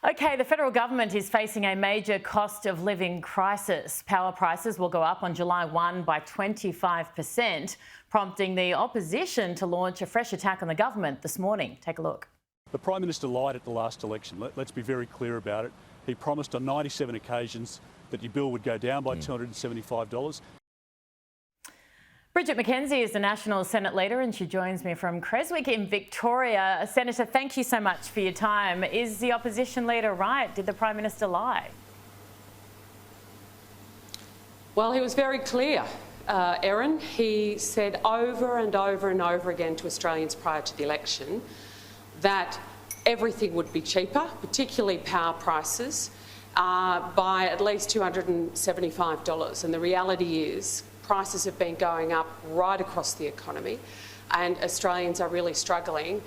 Okay, the federal government is facing a major cost of living crisis. Power prices will go up on July 1 by 25%, prompting the opposition to launch a fresh attack on the government this morning. Take a look. The Prime Minister lied at the last election. Let's be very clear about it. He promised on 97 occasions that your bill would go down by $275. Bridget McKenzie is the National Senate Leader and she joins me from Creswick in Victoria. Senator, thank you so much for your time. Is the opposition leader right? Did the Prime Minister lie? Well, he was very clear, Erin. He said over and over and over again to Australians prior to the election that everything would be cheaper, particularly power prices, by at least $275. And the reality is prices have been going up right across the economy and Australians are really struggling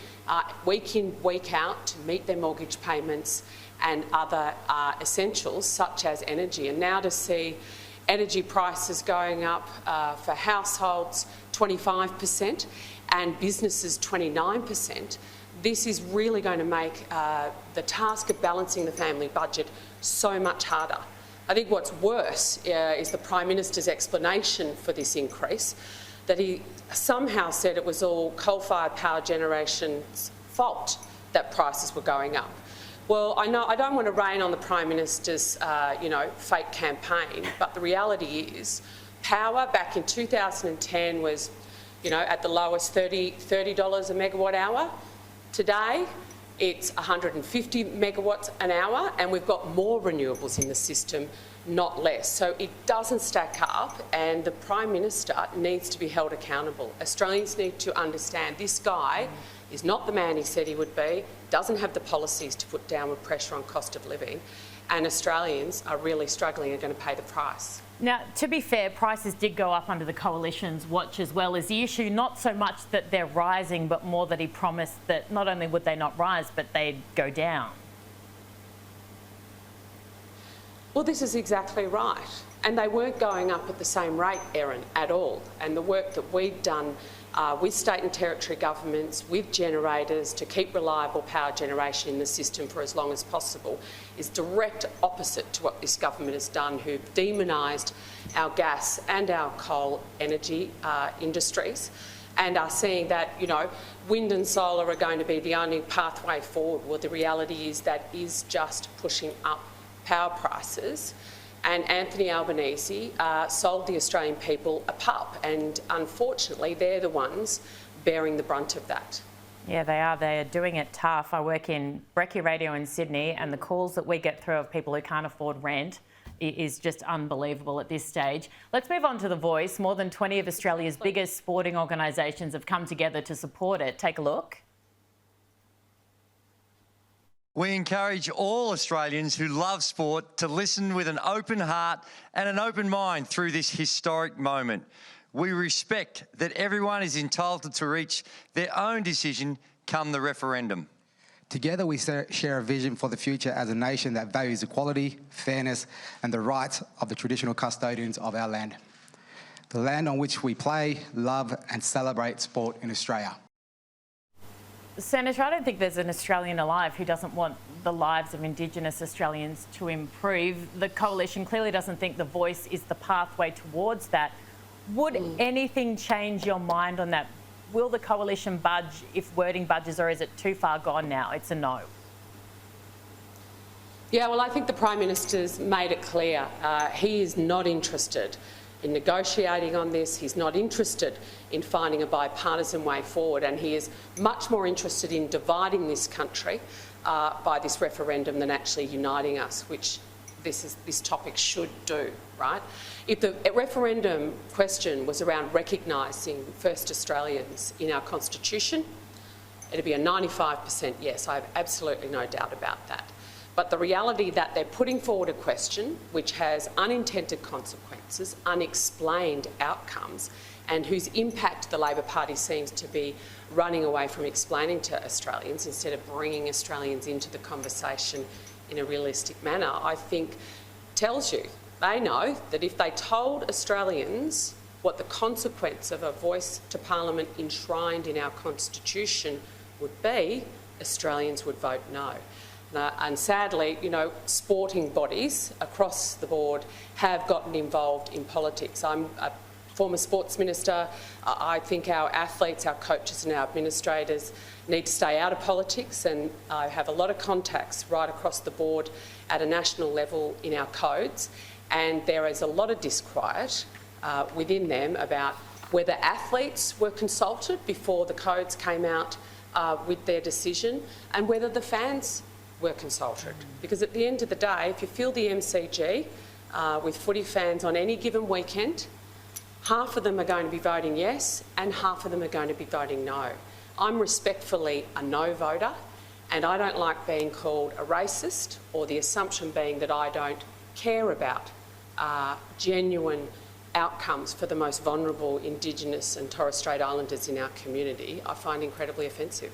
week in, week out to meet their mortgage payments and other essentials such as energy. And now to see energy prices going up for households 25% and businesses 29%, this is really going to make the task of balancing the family budget so much harder. I think what's worse is the Prime Minister's explanation for this increase, that he somehow said it was all coal-fired power generation's fault that prices were going up. Well, I know I don't want to rain on the Prime Minister's, fake campaign, but the reality is power back in 2010 was, at the lowest $30 a megawatt hour. Today, it's 150 megawatts an hour, and we've got more renewables in the system, not less. So it doesn't stack up, and the Prime Minister needs to be held accountable. Australians need to understand this guy is not the man he said he would be, doesn't have the policies to put downward pressure on cost of living, and Australians are really struggling and are going to pay the price. Now, to be fair, prices did go up under the Coalition's watch as well. Is the issue not so much that they're rising, but more that he promised that not only would they not rise, but they'd go down? Well, this is exactly right. And they weren't going up at the same rate, Erin, at all. And the work that we've done with state and territory governments, with generators to keep reliable power generation in the system for as long as possible is direct opposite to what this government has done, who've demonised our gas and our coal energy industries and are seeing that, wind and solar are going to be the only pathway forward. Well, the reality is that is just pushing up power prices. And Anthony Albanese sold the Australian people a pup, and unfortunately they're the ones bearing the brunt of that. Yeah, they are. They are doing it tough. I work in Brekkie Radio in Sydney, and the calls that we get through of people who can't afford rent is just unbelievable at this stage. Let's move on to The Voice. More than 20 of Australia's biggest sporting organisations have come together to support it. Take a look. We encourage all Australians who love sport to listen with an open heart and an open mind through this historic moment. We respect that everyone is entitled to reach their own decision come the referendum. Together we share a vision for the future as a nation that values equality, fairness and the rights of the traditional custodians of our land. The land on which we play, love and celebrate sport in Australia. Senator, I don't think there's an Australian alive who doesn't want the lives of Indigenous Australians to improve. The Coalition clearly doesn't think The Voice is the pathway towards that. Would anything change your mind on that? Will the Coalition budge if wording budges, or is it too far gone now? It's a no. Yeah, well, I think the Prime Minister's made it clear he is not interested in negotiating on this. He's not interested in finding a bipartisan way forward, and he is much more interested in dividing this country by this referendum than actually uniting us, which this topic should do, right? If the referendum question was around recognising first Australians in our Constitution, it'd be a 95% yes. I have absolutely no doubt about that. But the reality that they're putting forward a question which has unintended consequences, unexplained outcomes, and whose impact the Labor Party seems to be running away from explaining to Australians instead of bringing Australians into the conversation in a realistic manner, I think tells you they know that if they told Australians what the consequence of a voice to Parliament enshrined in our Constitution would be, Australians would vote no. And sadly, you know, sporting bodies across the board have gotten involved in politics. I'm a former sports minister. I think our athletes, our coaches and our administrators need to stay out of politics, and I have a lot of contacts right across the board at a national level in our codes, and there is a lot of disquiet within them about whether athletes were consulted before the codes came out with their decision, and whether the fans were consulted. Because at the end of the day, if you fill the MCG with footy fans on any given weekend, half of them are going to be voting yes and half of them are going to be voting no. I'm respectfully a no voter, and I don't like being called a racist, or the assumption being that I don't care about genuine outcomes for the most vulnerable Indigenous and Torres Strait Islanders in our community. I find incredibly offensive.